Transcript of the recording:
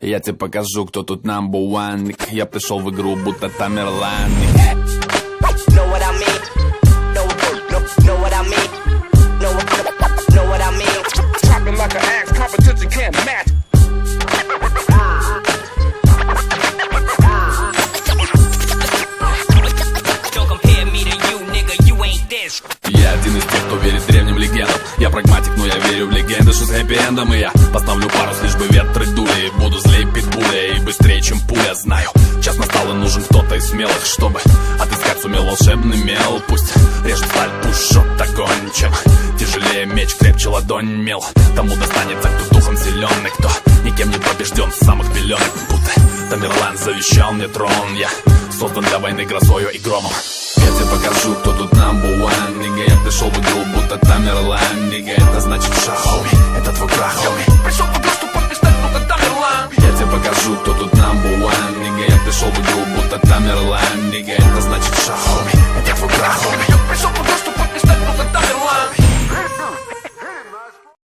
Я тебе покажу, кто тут number one. Я пришел в игру, будто Тамерлан. Know what I mean? Know what I mean? Know what I mean? Chopping like an axe, competition can't match. Don't compare me to you, nigga, you ain't this. Я один из тех, кто верит древним легендам. Я прагматик, но я верю в легенды, что с хэппи-эндом. И я поставлю парус, лишь бы ветры дули. Буду злей питбуля и быстрее, чем пуля. Знаю, час настал и нужен кто-то из смелых, чтобы отыскать сумел волшебный мел. Пусть режет сталь, пушет огонь. Чем тяжелее меч, крепче ладонь мел. Тому достанется, кто духом силен и кто никем не побежден с самых пеленок. Будто Тамерлан завещал мне трон. Я создан для войны грозою и громом. Я тебе покажу, кто тут number one. Нига, я пришел в игру, будто Тамерлан. Нига, это значит шоу, это твой крах, homie. Пришел в игру, чтобы побеждать, будто Тамерлан. Я тебе покажу, кто тут number one. Нига, я пришел в игру, будто Тамерлан. Нига, это значит шоу, это твой крах, homie. Пришел в игру, чтобы